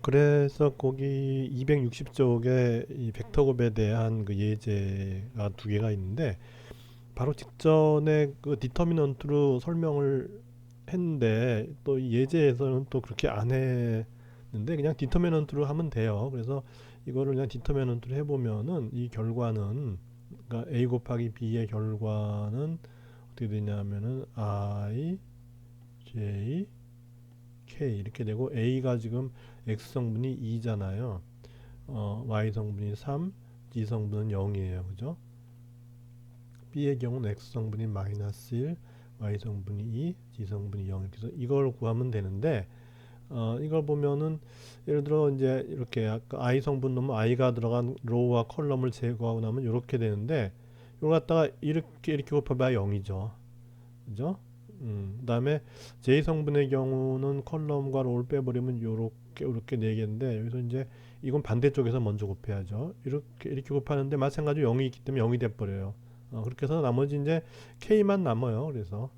그래서 거기 260쪽에 이 벡터 곱에 대한 그 예제가 두 개가 있는데 바로 직전에 그 디터미넌트로 설명을 했는데 또 이 예제에서는 또 그렇게 안 했는데 그냥 디터미넌트로 하면 돼요. 그래서 이거를 그냥 디터미넌트로 해보면은 이 결과는 그러니까 a 곱하기 b의 결과는 어떻게 되냐면은 i, j, k 이렇게 되고 a가 지금 x 성분이 2잖아요. y 성분이 3, g 성분은 0이에요. 그죠? b의 경우는 x 성분이 마이너스 1, y 성분이 2, g 성분이 0 이렇게 해서 이걸 구하면 되는데 이걸 보면은 예를 들어 이제 이렇게 아까 i 성분 넣으면 i가 들어간 로우와 컬럼을 제거하고 나면 이렇게 되는데 이걸 갖다가 이렇게 곱해봐야 0이죠. 그죠? 그다음에 j 성분의 경우는 컬럼과 로우를 빼버리면 요렇게 네 개인데 여기서 이제 이건 반대쪽에서 먼저 곱해야죠. 이렇게 곱하는데 마찬가지로 0이 있기 때문에 0이 돼 버려요. 그렇게 해서 나머지 이제 k만 남아요. 그래서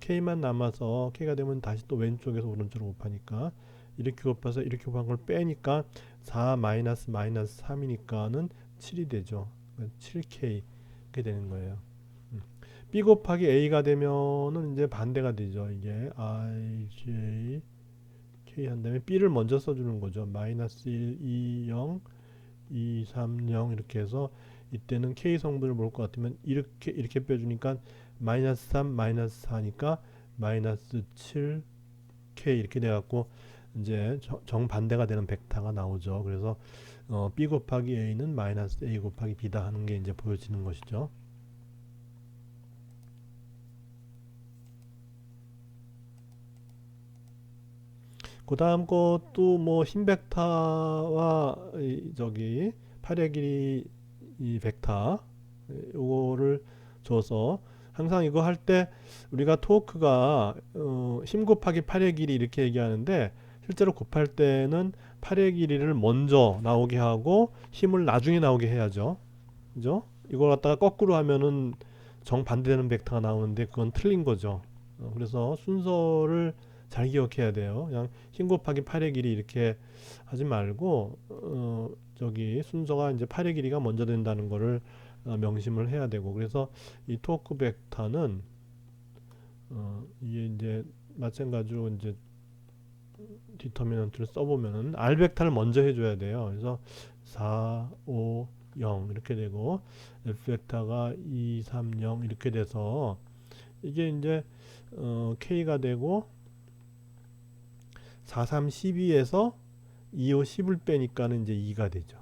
k만 남아서 k가 되면 다시 또 왼쪽에서 오른쪽으로 곱하니까 이렇게 곱해서 이렇게 곱한 걸 빼니까 4 마이너스 3이니까는 7이 되죠. 7k 이렇게 되는 거예요. b 곱하기 a가 되면은 이제 반대가 되죠. 이게 i, j, k 한 다음에 b를 먼저 써주는 거죠. 마이너스 1, 2, 0, 2, 3, 0 이렇게 해서 이때는 k 성분을 볼 것 같으면 이렇게 빼주니까 마이너스 3, 마이너스 4니까 마이너스 7k 이렇게 돼갖고 이제 정반대가 되는 벡터가 나오죠. 그래서 b 곱하기 a는 마이너스 a 곱하기 b다 하는 게 이제 보여지는 것이죠. 그 다음 것도 뭐 흰 벡터와 저기 8의 길이 이 벡터 요거를 줘서 항상 이거 할 때 우리가 토크가 힘 곱하기 8의 길이 이렇게 얘기하는데 실제로 곱할 때는 8의 길이를 먼저 나오게 하고 힘을 나중에 나오게 해야죠. 그죠? 이걸 갖다가 거꾸로 하면은 정반대되는 벡터가 나오는데 그건 틀린 거죠. 그래서 순서를 잘 기억해야 돼요. 그냥 힘 곱하기 8의 길이 이렇게 하지 말고 저기 순서가 이제 8의 길이가 먼저 된다는 거를 명심을 해야 되고 그래서 이 토크 벡터는 이게 이제 마찬가지로 이제 디터미넌트를 써보면은 R 벡터를 먼저 해줘야 돼요. 그래서 4, 5, 0 이렇게 되고 F 벡터가 2, 3, 0 이렇게 돼서 이게 이제 K가 되고 4, 3, 12에서 2, 5, 10을 빼니까는 이제 2가 되죠.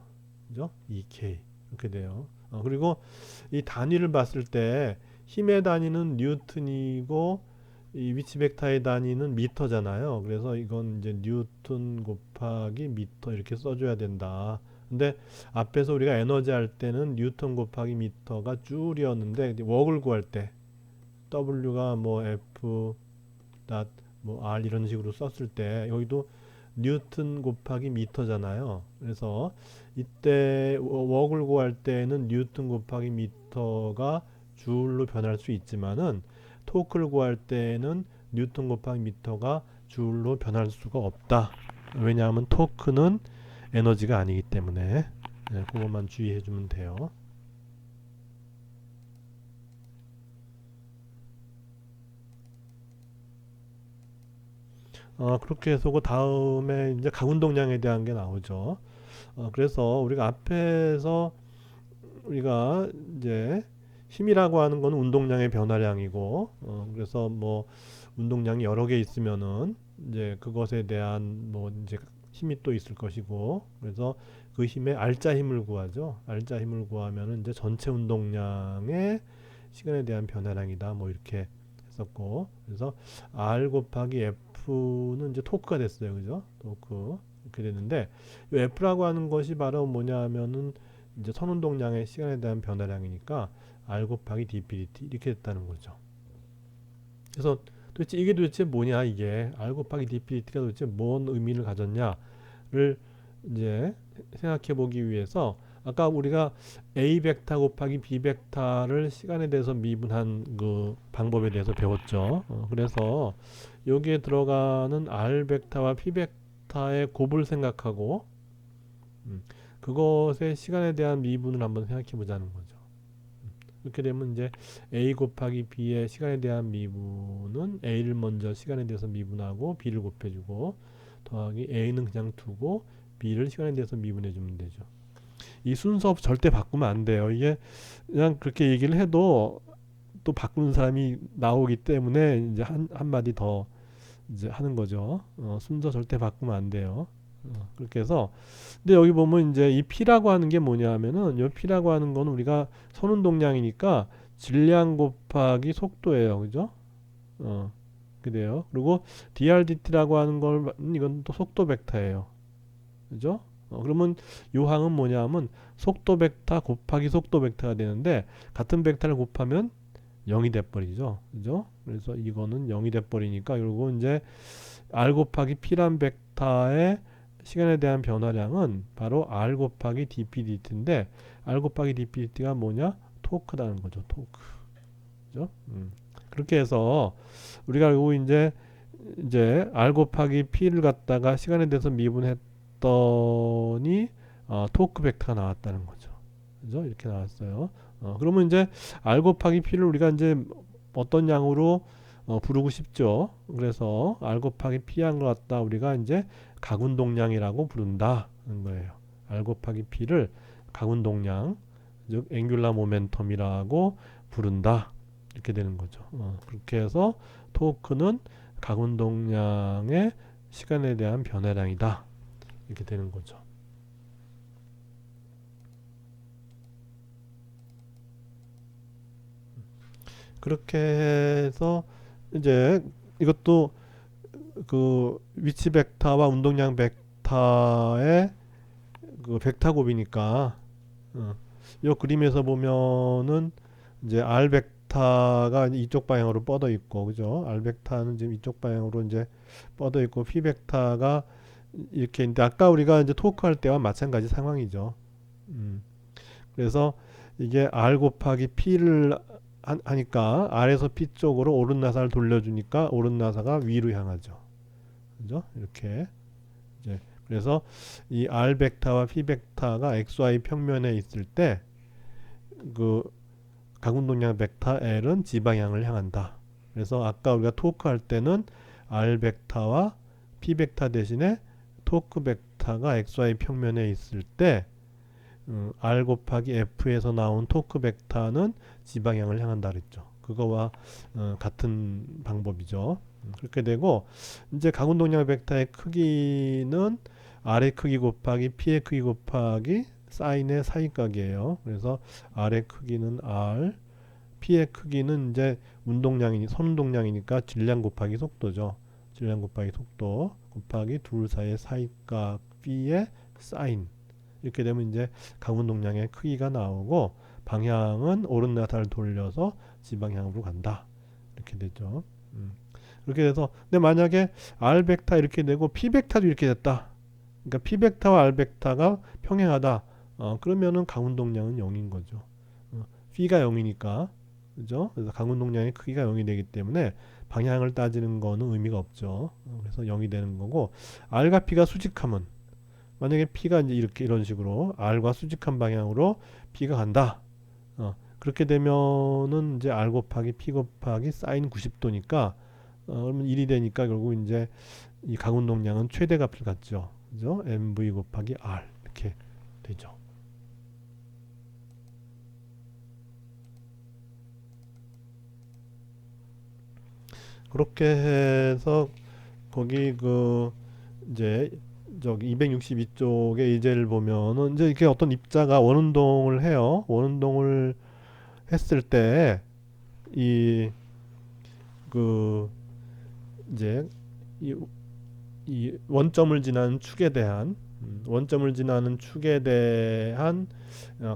그죠? 2K 이렇게 돼요. 그리고 이 단위를 봤을 때 힘의 단위는 뉴턴이고 이 위치 벡터의 단위는 미터잖아요. 그래서 이건 이제 뉴턴 곱하기 미터 이렇게 써줘야 된다. 근데 앞에서 우리가 에너지 할 때는 뉴턴 곱하기 미터가 줄이었는데 웍을 구할 때 W가 뭐 F 닷 뭐 R 이런 식으로 썼을 때 여기도 뉴턴 곱하기 미터잖아요. 그래서 이때 웍을 구할 때는 뉴턴 곱하기 미터가 줄로 변할 수 있지만은 토크를 구할 때는 뉴턴 곱하기 미터가 줄로 변할 수가 없다. 왜냐하면 토크는 에너지가 아니기 때문에 그것만 주의해 주면 돼요. 그렇게 해서 그 다음에 이제 가운동량에 대한 게 나오죠. 그래서 우리가 앞에서 우리가 이제 힘이라고 하는 건 운동량의 변화량이고 그래서 뭐 운동량이 여러 개 있으면은 이제 그것에 대한 뭐 이제 힘이 또 있을 것이고 그래서 그 힘의 알짜 힘을 구하죠. 알짜 힘을 구하면은 이제 전체 운동량의 시간에 대한 변화량이다 뭐 이렇게 했었고 그래서 R 곱하기 F는 이제 토크가 됐어요. 그죠? 토크 이렇게 됐는데 이 F라고 하는 것이 바로 뭐냐 하면은 이제 선운동량의 시간에 대한 변화량이니까 R 곱하기 dPdt 이렇게 됐다는 거죠. 그래서 이게 도대체 뭐냐 이게 R 곱하기 dPdt가 도대체 뭔 의미를 가졌냐를 이제 생각해 보기 위해서 아까 우리가 A 벡터 곱하기 B 벡터를 시간에 대해서 미분한 그 방법에 대해서 배웠죠. 그래서 여기에 들어가는 R 벡터와 P 벡터의 곱을 생각하고 그것의 시간에 대한 미분을 한번 생각해 보자는 거죠. 이렇게 되면 이제 a 곱하기 b의 시간에 대한 미분은 a를 먼저 시간에 대해서 미분하고 b를 곱해주고 더하기 a는 그냥 두고 b를 시간에 대해서 미분해 주면 되죠. 이 순서 절대 바꾸면 안 돼요. 이게 그냥 그렇게 얘기를 해도 또 바꾸는 사람이 나오기 때문에 이제 한 마디 더 이제 하는 거죠. 순서 절대 바꾸면 안 돼요. 그렇게 해서 근데 여기 보면 이제 이 P라고 하는 게 뭐냐면은 이 P라고 하는 거는 우리가 선운동량이니까 질량 곱하기 속도예요. 그죠? 그래요. 그리고 DRDT라고 하는 걸 이건 또 속도 벡터예요. 그죠? 그러면 요 항은 뭐냐면 속도 벡터 곱하기 속도 벡터가 되는데 같은 벡터를 곱하면 0이 돼버리죠. 그죠? 그래서 이거는 0이 돼버리니까 그리고 이제 R 곱하기 P란 벡터의 시간에 대한 변화량은 바로 R 곱하기 dPdt인데 R 곱하기 dPdt가 뭐냐? 토크라는 거죠. 토크. 그죠? 그렇게 해서 우리가 알고 이제 R 곱하기 P를 갖다가 시간에 대해서 미분했더니 토크 벡터가 나왔다는 거죠. 그죠? 이렇게 나왔어요. 그러면 이제 R 곱하기 P를 우리가 이제 어떤 양으로 부르고 싶죠. 그래서 R 곱하기 P한 것 같다 우리가 이제 각운동량이라고 부른다는 거예요. R 곱하기 P를 각운동량, 즉 앵귤라 모멘텀이라고 부른다. 이렇게 되는 거죠. 그렇게 해서 토크는 각운동량의 시간에 대한 변화량이다. 이렇게 되는 거죠. 그렇게 해서 이제 이것도 그 위치 벡터와 운동량 벡터의 그 벡터 곱이니까 이 그림에서 보면은 이제 R 벡터가 이쪽 방향으로 뻗어 있고 그죠? R 벡터는 지금 이쪽 방향으로 이제 뻗어 있고 P 벡터가 이렇게 있는데 아까 우리가 이제 토크 할 때와 마찬가지 상황이죠. 그래서 이게 R 곱하기 P를 하니까 R에서 P 쪽으로 오른 나사를 돌려주니까 오른 나사가 위로 향하죠. 그죠? 이렇게 이제 그래서 이 R 벡터와 P 벡터가 XY 평면에 있을 때 그 각운동량 벡터 L은 G 방향을 향한다. 그래서 아까 우리가 토크 할 때는 R 벡터와 P 벡터 대신에 토크 벡터가 XY 평면에 있을 때 R 곱하기 F에서 나온 토크 벡터는 G 방향을 향한다 그랬죠. 그거와 같은 방법이죠. 그렇게 되고 이제 각운동량 벡터의 크기는 R의 크기 곱하기 P의 크기 곱하기 사인의 사인각이에요. 그래서 R의 크기는 R, P의 크기는 이제 선운동량이니까 질량 곱하기 속도죠. 질량 곱하기 속도 곱하기 둘 사이의 사이각 B의 사인. 이렇게 되면 이제 각운동량의 크기가 나오고 방향은 오른 나사를 돌려서 G 방향으로 간다. 이렇게 되죠. 그렇게 돼서 근데 만약에 R 벡터 이렇게 되고 P 벡터도 이렇게 됐다. 그러니까 P 벡터와 R 벡터가 평행하다. 그러면은 각운동량은 0인 거죠. P가 0이니까 그죠? 그래서 각운동량의 크기가 0이 되기 때문에 방향을 따지는 거는 의미가 없죠. 그래서 0이 되는 거고 R과 P가 수직하면 만약에 P가 이제 이런 식으로 R과 수직한 방향으로 P가 간다. 그렇게 되면은 이제 R 곱하기 P 곱하기 사인 90도니까 그러면 1이 되니까 결국 이제 이 각운동량은 최대값을 갖죠. 그죠? MV 곱하기 R 이렇게 되죠. 그렇게 해서 거기 그 이제 저기 262쪽의 예제를 보면은 이제 이렇게 어떤 입자가 원운동을 해요. 원운동을 했을 때 이 그 이제 이 원점을 지나는 축에 대한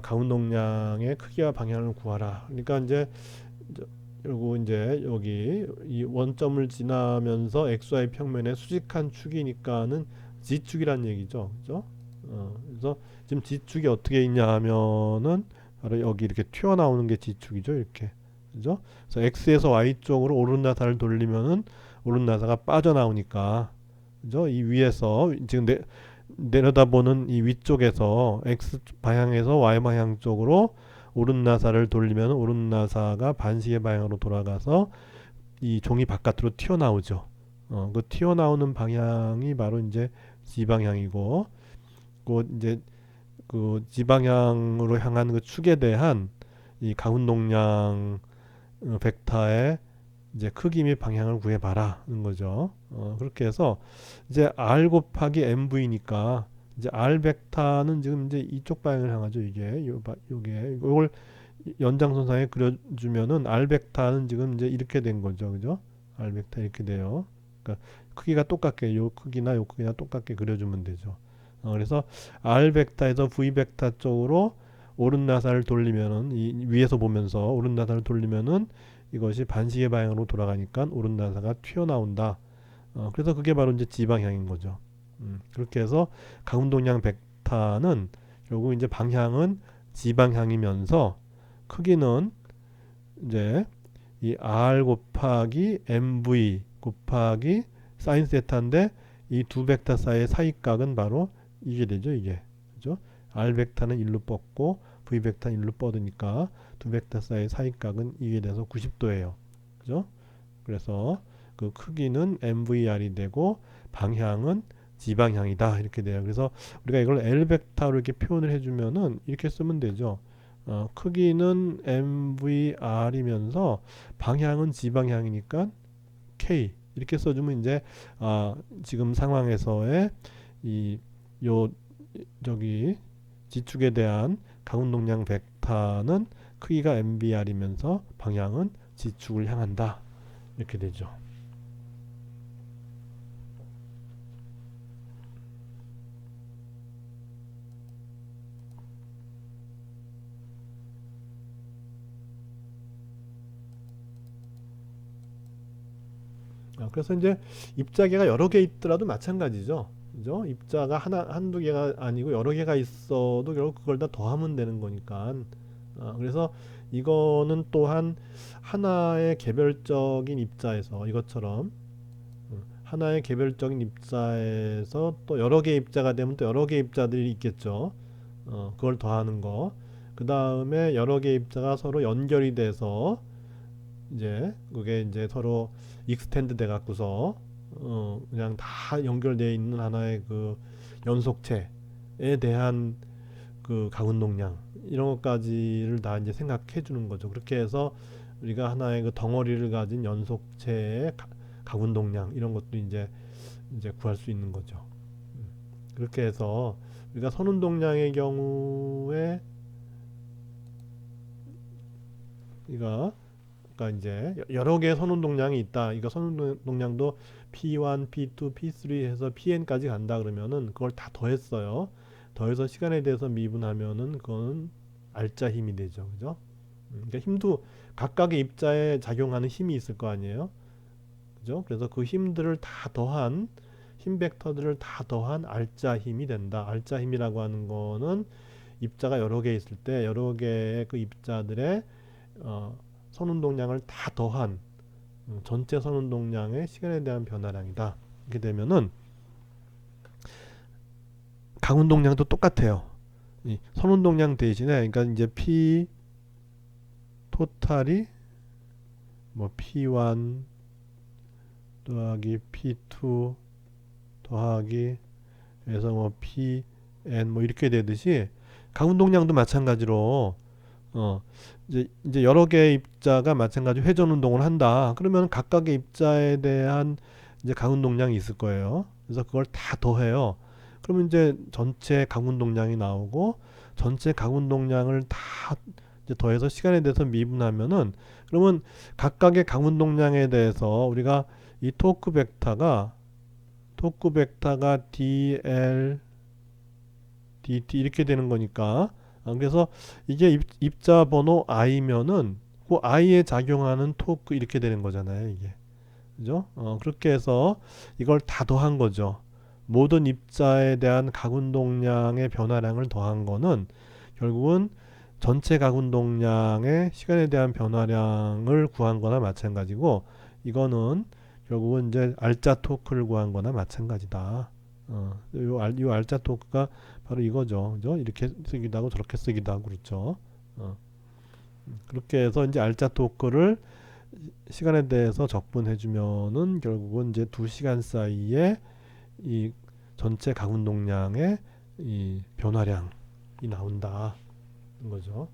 각운동량의 크기와 방향을 구하라. 그러니까 이제 그리고 이제 여기 이 원점을 지나면서 XY 평면에 수직한 축이니까는 G축이란 얘기죠. 그죠? 그래서 지금 G축이 어떻게 있냐 하면은 바로 여기 이렇게 튀어나오는 게 G축이죠. 이렇게. 그죠? 그래서 X에서 Y 쪽으로 오른 나사를 돌리면은 오른 나사가 빠져나오니까 그죠? 이 위에서 지금 내려다보는 이 위쪽에서 x 방향에서 y 방향 쪽으로 오른 나사를 돌리면 오른 나사가 반시계 방향으로 돌아가서 이 종이 바깥으로 튀어나오죠. 그 튀어나오는 방향이 바로 이제 z 방향이고, 그 이제 그 z 방향으로 향한 그 축에 대한 이 가운 동량 벡터의 이제 크기 및 방향을 구해봐라는 거죠. 그렇게 해서 이제 r 곱하기 mv니까 이제 r 벡터는 지금 이제 이쪽 방향을 향하죠. 이게 요게 이걸 연장선상에 그려주면은 r 벡터는 지금 이제 이렇게 된 거죠. 그죠? r 벡터 이렇게 돼요. 그러니까 크기가 똑같게 요 크기나 요 크기나 똑같게 그려주면 되죠. 그래서 r 벡터에서 v 벡터 쪽으로 오른 나사를 돌리면은 이 위에서 보면서 오른 나사를 돌리면은 이것이 반시계 방향으로 돌아가니까 오른 나사가 튀어나온다. 그래서 그게 바로 이제 지 방향인 거죠. 그렇게 해서 가운동량 벡터는 결국 이제 방향은 지 방향이면서 크기는 이제 이 r 곱하기 mv 곱하기 사인 세타인데 이 두 벡터 사이의 사이각은 바로 이게 되죠. 이게 그죠? r 벡터는 1로 뻗고 v 벡터는 1로 뻗으니까 두 벡터 사이의 사이각은 이게 돼서 90도예요. 그죠? 그래서 그 크기는 mvr이 되고 방향은 지방향이다 이렇게 돼요. 그래서 우리가 이걸 l 벡터로 이렇게 표현을 해주면은 이렇게 쓰면 되죠. 크기는 mvr이면서 방향은 지방향이니까 k 이렇게 써주면 이제 지금 상황에서의 이 요 저기 지축에 대한 가운동량 벡터는 크기가 mvr이면서 방향은 지축을 향한다 이렇게 되죠. 그래서 이제 입자계가 여러 개 있더라도 마찬가지죠. 그죠? 입자가 한두 개가 아니고 여러 개가 있어도 결국 그걸 다 더하면 되는 거니까. 그래서 이거는 또한 하나의 개별적인 입자에서 이것처럼 하나의 개별적인 입자에서 또 여러 개의 입자가 되면 또 여러 개의 입자들이 있겠죠. 그걸 더하는 거. 그 다음에 여러 개의 입자가 서로 연결이 돼서 이제 그게 이제 서로 익스텐드 돼 갖고서 그냥 다 연결되어 있는 하나의 그 연속체에 대한 그 가운동량 이런 것까지를 다 이제 생각해 주는 거죠. 그렇게 해서 우리가 하나의 그 덩어리를 가진 연속체의 가운동량 이런 것도 이제 구할 수 있는 거죠. 그렇게 해서 우리가 선운동량의 경우에 이가 그러니까 이제 여러 개의 선운동량이 있다. 이거 선운동량도 P1, P2, P3 해서 Pn까지 간다 그러면은 그걸 다 더했어요. 더해서 시간에 대해서 미분하면은 그건 알짜 힘이 되죠. 그죠? 그러니까 힘도 각각의 입자에 작용하는 힘이 있을 거 아니에요. 그죠? 그래서 그 힘들을 다 더한 힘 벡터들을 다 더한 알짜 힘이 된다. 알짜 힘이라고 하는 거는 입자가 여러 개 있을 때 여러 개의 그 입자들의 선운동량을 다 더한 전체 선운동량의 시간에 대한 변화량이다. 이렇게 되면은 강운동량도 똑같아요. 이 선운동량 대신에 그러니까 이제 P 토탈이 뭐 P1 더하기 P2 더하기 해서 뭐 Pn 뭐 이렇게 되듯이 강운동량도 마찬가지로 이제 여러 개의 입자가 마찬가지 회전 운동을 한다. 그러면 각각의 입자에 대한 이제 가운동량이 있을 거예요. 그래서 그걸 다 더해요. 그러면 이제 전체 가운동량이 나오고 전체 가운동량을 다 이제 더해서 시간에 대해서 미분하면은 그러면 각각의 가운동량에 대해서 우리가 이 토크 벡터가 dl dt 이렇게 되는 거니까 그래서 이게 입자 번호 i면은 그 i에 작용하는 토크 이렇게 되는 거잖아요. 이게 그죠? 그렇게 해서 이걸 다 더한 거죠. 모든 입자에 대한 가운동량의 변화량을 더한 거는 결국은 전체 가운동량의 시간에 대한 변화량을 구한 거나 마찬가지고 이거는 결국은 이제 알짜 토크를 구한 거나 마찬가지다. 요 알짜 토크가 바로 이거죠. 그죠? 이렇게 쓰기도 하고 저렇게 쓰기도 하고 그렇죠. 어, 그렇게 해서 이제 알짜 토크를 시간에 대해서 적분해 주면은 결국은 이제 2시간 사이에 이 전체 가운동량의 이 변화량이 나온다. 는 거죠.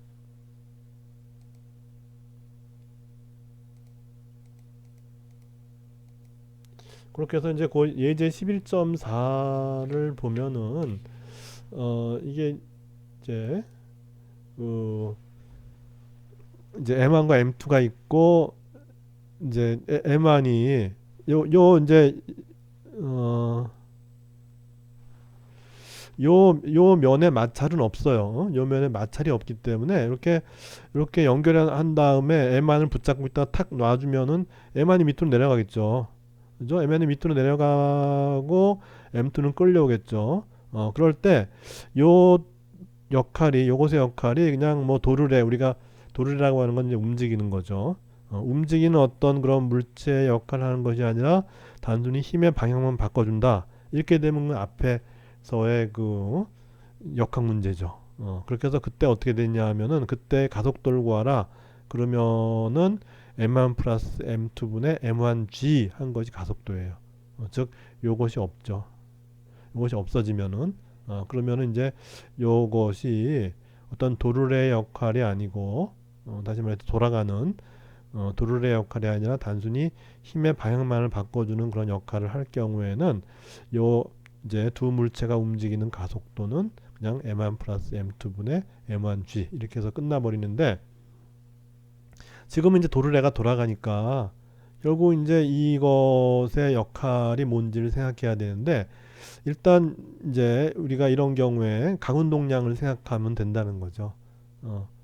그렇게 해서 이제 그 예제 11.4를 보면은 이게 이제 그 이제 M1과 M2가 있고 이제 M1이 요 이제 어 요 면에 마찰은 없어요. 요 면에 마찰이 없기 때문에 이렇게 연결한 다음에 M1을 붙잡고 있다가 탁 놔주면은 M1이 밑으로 내려가겠죠. 그죠? M1이 밑으로 내려가고 M2는 끌려오겠죠. 그럴 때 요 요것의 역할이 그냥 뭐 도르래, 우리가 도르래라고 하는 건 이제 움직이는 거죠. 움직이는 어떤 그런 물체의 역할을 하는 것이 아니라 단순히 힘의 방향만 바꿔준다. 이렇게 되면 그 앞에서의 그 역학 문제죠. 그렇게 해서 그때 어떻게 됐냐 하면은 그때 가속도를 구하라. 그러면은 M1 플러스 M2분의 M1G 한 것이 가속도예요. 즉 요것이 없죠. 요것이 없어지면은 그러면은 이제 요것이 어떤 도르래의 역할이 아니고 다시 말해서 돌아가는 도르래의 역할이 아니라 단순히 힘의 방향만을 바꿔주는 그런 역할을 할 경우에는 요 이제 두 물체가 움직이는 가속도는 그냥 M1 플러스 M2분의 M1G 이렇게 해서 끝나버리는데, 지금은 이제 도르래가 돌아가니까 결국 이제 이것의 역할이 뭔지를 생각해야 되는데, 일단 이제 우리가 이런 경우에 강운동량을 생각하면 된다는 거죠.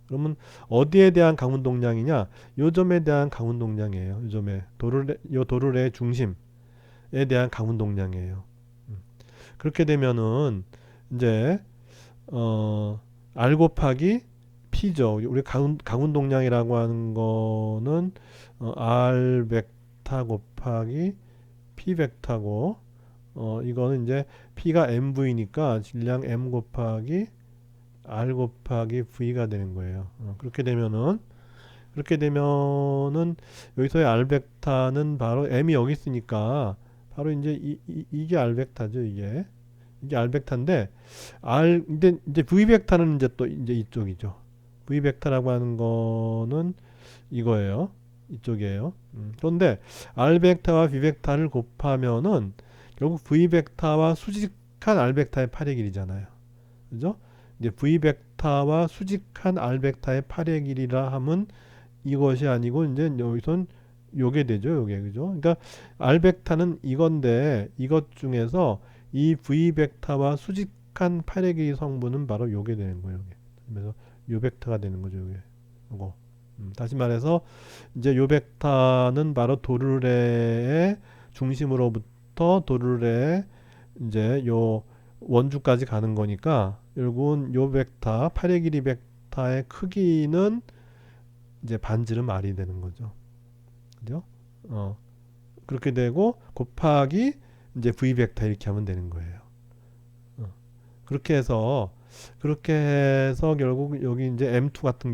그러면 어디에 대한 강운동량이냐? 요점에 대한 강운동량이에요. 요점에 도르래의 중심에 대한 강운동량이에요. 그렇게 되면은 이제 R 곱하기 P죠. 우리 강운동량이라고 하는 거는 R 벡터 곱하기 P 벡터고, 이거는 이제 P가 MV니까 질량 M 곱하기 R 곱하기 V가 되는 거예요. 그렇게 되면은 여기서의 R 벡터는 바로 M이 여기 있으니까 바로 이제 이게 R 벡터죠. 이게 R 벡터인데, 근데 이제 V 벡터는 이제 또 이제 이쪽이죠. V 벡터라고 하는 거는 이거예요. 이쪽이에요. 그런데 R 벡터와 V 벡터를 곱하면은 결국 V 벡터와 수직한 R 벡터의 8의 길이잖아요. 그죠? 이제 V 벡터와 수직한 R 벡터의 8의 길이라 하면 이것이 아니고 이제 여기선 요게 되죠. 요게. 그죠? 그러니까 R 벡터는 이건데 이것 중에서 이 V 벡터와 수직한 8의 길이 성분은 바로 요게 되는 거예요. 요게. 그래서 요 벡터가 되는 거죠. 요게. 요거. 다시 말해서 이제 요 벡터는 바로 도르래의 중심으로부터 도르래의 이제 요 원주까지 가는 거니까, 결국은 요 벡터 8의 길이 벡터의 크기는 이제 반지름 R이 되는 거죠. 그죠? 그렇게 되고 곱하기 이제 V 벡터 이렇게 하면 되는 거예요. 그렇게 해서 결국 여기 이제 M2 같은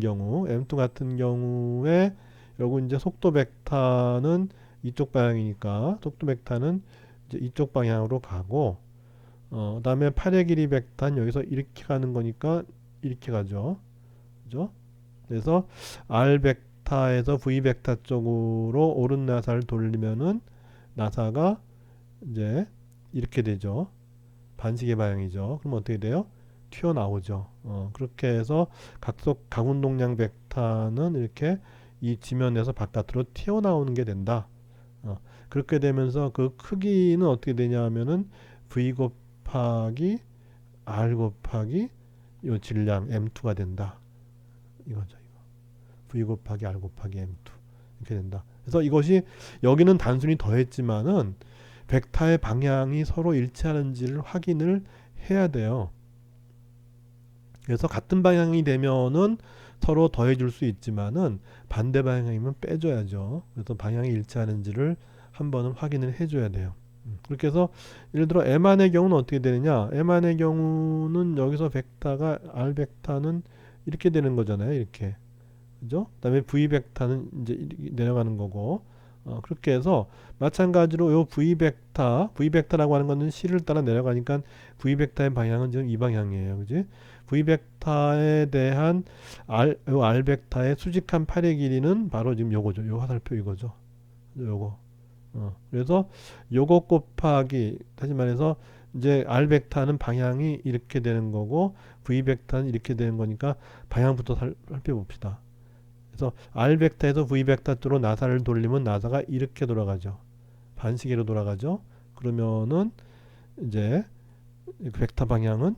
경우에 결국 이제 속도 벡터는 이쪽 방향이니까 속도 벡터는 이제 이쪽 방향으로 가고, 그다음에 8의 길이 벡터는 여기서 이렇게 가는 거니까 이렇게 가죠. 그죠? 그래서 R 벡터에서 V 벡터 쪽으로 오른 나사를 돌리면은 나사가 이제 이렇게 되죠. 반시계 방향이죠. 그럼 어떻게 돼요? 튀어나오죠. 그렇게 해서 각속 강운동량 벡터는 이렇게 이 지면에서 바깥으로 튀어나오는 게 된다. 그렇게 되면서 그 크기는 어떻게 되냐 하면은 V 곱하기 R 곱하기 요 질량 M2가 된다. 이거죠. V 곱하기 R 곱하기 M2 이렇게 된다. 그래서 이것이 여기는 단순히 더했지만은 벡터의 방향이 서로 일치하는지를 확인을 해야 돼요. 그래서 같은 방향이 되면은 서로 더해줄 수 있지만은 반대 방향이면 빼줘야죠. 그래서 방향이 일치하는지를 한번은 확인을 해줘야 돼요. 그렇게 해서 예를 들어 M안의 경우는 어떻게 되느냐? M안의 경우는 여기서 벡터가 R 벡터는 이렇게 되는 거잖아요. 이렇게. 그죠? 그다음에 V 벡터는 이제 내려가는 거고. 그렇게 해서 마찬가지로 요 V 벡터라고 하는 거는 C를 따라 내려가니까 V 벡터의 방향은 지금 이 방향이에요. 그지? V 벡터에 대한 요 R 벡터의 수직한 팔의 길이는 바로 지금 요거죠. 요 화살표 이거죠. 요거. 그래서 요거 곱하기 다시 말해서 이제 R 벡터는 방향이 이렇게 되는 거고 V 벡터는 이렇게 되는 거니까 방향부터 살펴봅시다. 그래서 R 벡터에서 V 벡터 쪽으로 나사를 돌리면 나사가 이렇게 돌아가죠. 반시계로 돌아가죠. 그러면은 이제 벡터 방향은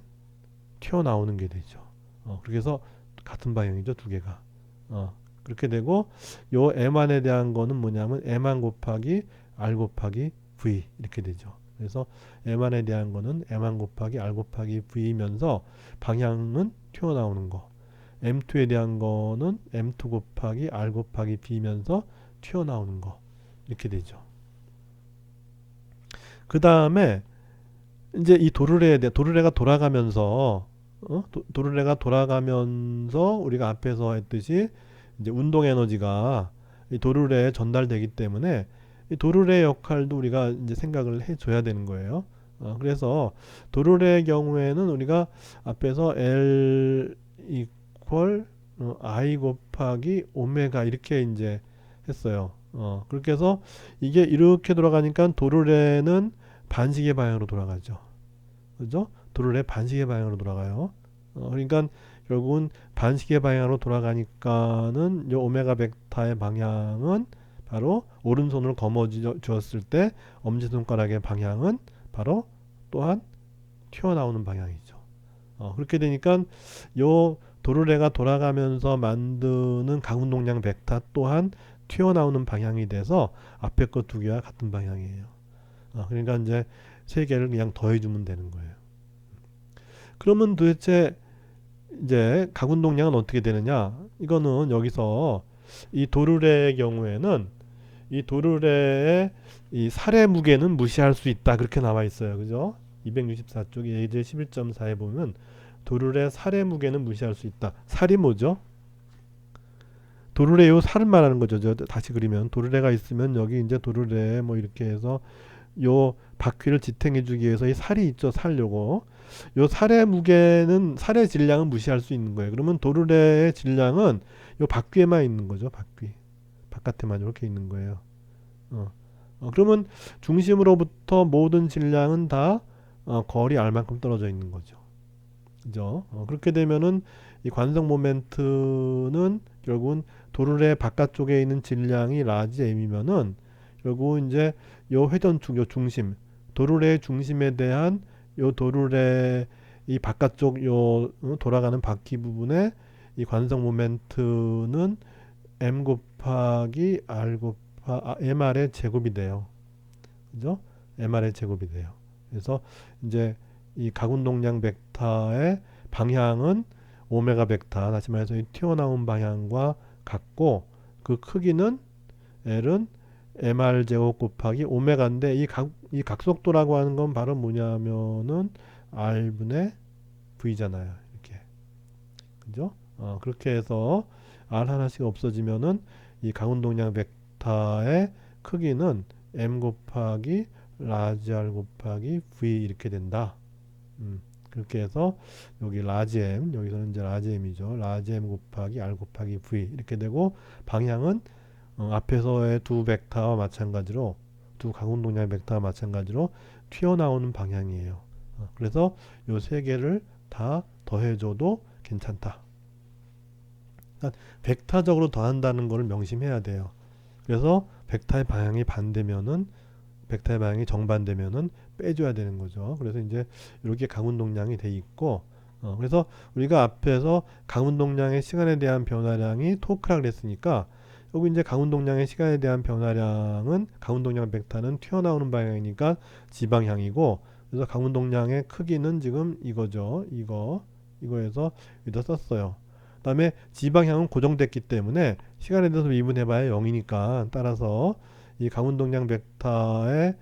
튀어나오는 게 되죠. 그렇게 해서 같은 방향이죠. 두 개가. 그렇게 되고 요 M안에 대한 거는 뭐냐면 M안 곱하기 R 곱하기 V 이렇게 되죠. 그래서 M안에 대한 거는 M안 곱하기 R 곱하기 V면서 방향은 튀어나오는 거. M2에 대한 거는 M2 곱하기 R 곱하기 B면서 튀어나오는 거. 이렇게 되죠. 그 다음에 이제 이 도르래가 돌아가면서 도르래가 돌아가면서 우리가 앞에서 했듯이 이제 운동 에너지가 이 도르래에 전달되기 때문에 이 도르래 역할도 우리가 이제 생각을 해줘야 되는 거예요. 그래서 도르래의 경우에는 우리가 앞에서 L 이퀄 I 곱하기 오메가 이렇게 이제 했어요. 그렇게 해서 이게 이렇게 돌아가니까 도르래는 반시계 방향으로 돌아가죠. 그죠? 도르래 반시계 방향으로 돌아가요. 그러니까 결국은 반시계 방향으로 돌아가니까는 이 오메가 벡터의 방향은 바로 오른손을 거머 쥐었을 때 엄지손가락의 방향은 바로 또한 튀어나오는 방향이죠. 그렇게 되니까 요 도르래가 돌아가면서 만드는 강운동량 벡터 또한 튀어나오는 방향이 돼서 앞에 거 두 개와 같은 방향이에요. 그러니까 이제 세 개를 그냥 더해주면 되는 거예요. 그러면 도대체 이제 각운동량은 어떻게 되느냐? 이거는 여기서 이 도르래의 경우에는 이 도르래의 이 살의 무게는 무시할 수 있다 그렇게 나와 있어요. 그죠? 264쪽 예제 11.4에 보면 도르래 살의 무게는 무시할 수 있다. 살이 뭐죠? 도르래 요 살을 말하는 거죠. 다시 그리면 도르래가 있으면 여기 이제 도르래 뭐 이렇게 해서 요 바퀴를 지탱해 주기 위해서 이 살이 있죠. 살 요거. 요 살의 무게는 살의 질량은 무시할 수 있는 거예요. 그러면 도르래의 질량은 요 바퀴에만 있는 거죠. 바퀴. 바깥에만 이렇게 있는 거예요. 그러면 중심으로부터 모든 질량은 다 거리 R만큼 떨어져 있는 거죠. 그죠? 그렇게 되면은 이 관성 모멘트는 결국은 도르래 바깥쪽에 있는 질량이 라지 M이면은 결국 이제 요 회전축 요 중심 도르래의 중심에 대한 요 도르래 이 바깥쪽 요 돌아가는 바퀴 부분에 이 관성 모멘트는 M 곱하기 R MR의 제곱이 돼요. 그죠? MR의 제곱이 돼요. 그래서 이제 이 각운동량 벡터의 방향은 오메가 벡터 다시 말해서 이 튀어나온 방향과 같고 그 크기는 L은 mr 제곱 곱하기 오메가인데 이 각속도라고 하는 건 바로 뭐냐면은 r분의 v잖아요. 이렇게 그죠? 그렇게 해서 r 하나씩 없어지면은 이 각운동량 벡터의 크기는 m 곱하기 라지 r 곱하기 v 이렇게 된다. 그렇게 해서 여기 라지 m 여기서는 이제 라지 m이죠. 라지 m 곱하기 r 곱하기 v 이렇게 되고 방향은 앞에서의 두 벡터와 마찬가지로 두 각운동량 벡터와 마찬가지로 튀어나오는 방향이에요. 그래서 요 세 개를 다 더해줘도 괜찮다. 그러니까 벡터적으로 더한다는 것을 명심해야 돼요. 그래서 벡터의 방향이 반대면은 벡터의 방향이 정반대면은 빼줘야 되는 거죠. 그래서 이제 이렇게 각운동량이 돼 있고 그래서 우리가 앞에서 각운동량의 시간에 대한 변화량이 토크라 그랬으니까 여기 이제 각운동량의 시간에 대한 변화량은 각운동량 벡터는 튀어나오는 방향이니까 지방향이고 그래서 각운동량의 크기는 지금 이거죠. 이거에서 여기다 썼어요. 그 다음에 지방향은 고정됐기 때문에 시간에 대해서 미분해봐야 0이니까 따라서 이 가운동량 벡터의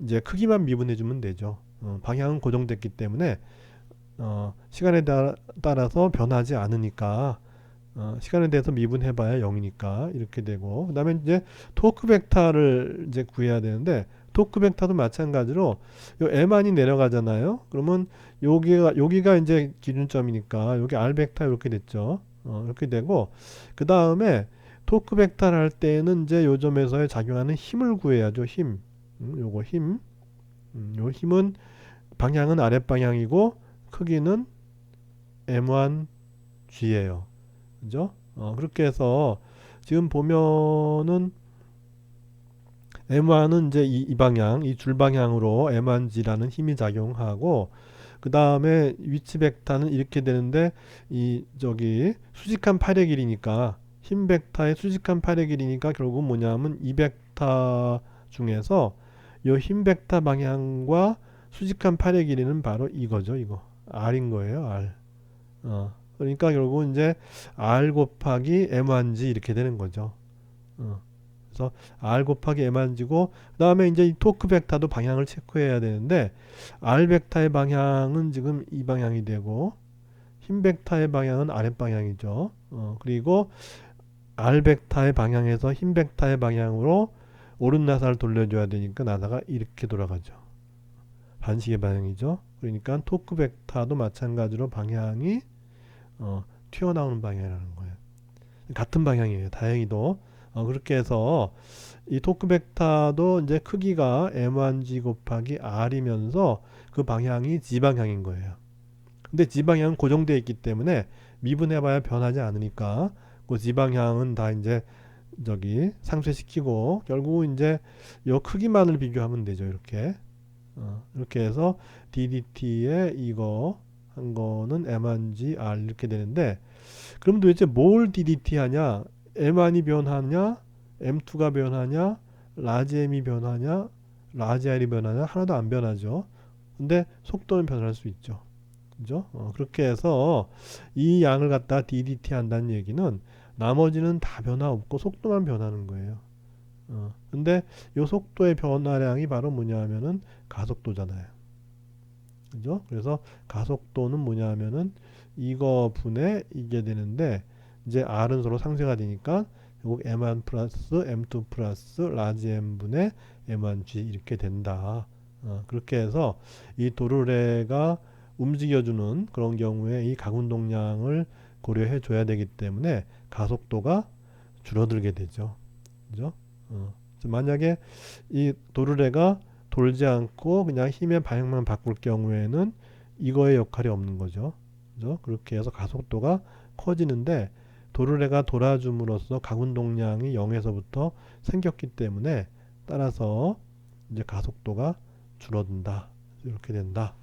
이제 크기만 미분해 주면 되죠. 방향은 고정됐기 때문에 시간에 따라서 변하지 않으니까 시간에 대해서 미분해봐야 0이니까 이렇게 되고, 그다음에 이제 토크 벡터를 이제 구해야 되는데 토크 벡터도 마찬가지로 요 m안이 내려가잖아요. 그러면 여기가 이제 기준점이니까 여기 r 벡터 이렇게 됐죠. 이렇게 되고, 그 다음에 토크 벡터를 할 때는 이제 요 점에서의 작용하는 힘을 구해야죠. 힘. 요거 힘. 요 힘은 방향은 아랫 방향이고 크기는 m1g예요. 그죠? 그렇게 해서 지금 보면은 m1은 이제 이 방향, 이 줄 방향으로 m1g라는 힘이 작용하고, 그 다음에 위치 벡터는 이렇게 되는데 이 저기 수직한 팔의 길이니까 힘 벡터의 수직한 팔의 길이니까 결국 뭐냐면 이 벡터 중에서 이 힘 벡터 방향과 수직한 팔의 길이는 바로 이거죠. 이거 r인 거예요. r. 그러니까 결국은 이제 r 곱하기 m1g 이렇게 되는 거죠. 그래서 r 곱하기 mrg고, 그 다음에 이제 이 토크 벡터도 방향을 체크해야 되는데 r 벡터의 방향은 지금 이 방향이 되고 힘 벡터의 방향은 아랫 방향이죠. 그리고 r 벡터의 방향에서 힘 벡터의 방향으로 오른 나사를 돌려줘야 되니까 나사가 이렇게 돌아가죠. 반시계 방향이죠. 그러니까 토크 벡터도 마찬가지로 방향이 튀어나오는 방향이라는 거예요. 같은 방향이에요. 다행히도. 그렇게 해서 이 토크 벡터도 이제 크기가 m1g 곱하기 r이면서 그 방향이 g 방향인 거예요. 근데 g 방향은 고정되어 있기 때문에 미분해봐야 변하지 않으니까 그 g 방향은 다 이제 저기 상쇄시키고 결국 이제 요 크기만을 비교하면 되죠. 이렇게 이렇게 해서 ddt에 이거 한 거는 m1g r 이렇게 되는데, 그럼 도대체 뭘 DDT 하냐? M1이 변하냐? M2가 변하냐? 라지 M이 변하냐? 라지 R이 변하냐? 하나도 안 변하죠. 근데 속도는 변할 수 있죠. 그죠? 그렇게 해서 이 양을 갖다 DDT 한다는 얘기는 나머지는 다 변화 없고 속도만 변하는 거예요. 근데 이 속도의 변화량이 바로 뭐냐 하면은 가속도잖아요. 그죠? 그래서 가속도는 뭐냐 하면은 이거 분의 이게 되는데, 이제 R은 서로 상쇄가 되니까 결국 M1 플러스 M2 플러스 라지 M 분의 M1G 이렇게 된다. 그렇게 해서 이 도르래가 움직여주는 그런 경우에 이 가운동량을 고려해 줘야 되기 때문에 가속도가 줄어들게 되죠. 그죠? 만약에 이 도르래가 돌지 않고 그냥 힘의 방향만 바꿀 경우에는 이거의 역할이 없는 거죠. 그죠? 그렇게 해서 가속도가 커지는데 도르래가 돌아줌으로써 가운동량이 0에서부터 생겼기 때문에 따라서 이제 가속도가 줄어든다. 이렇게 된다.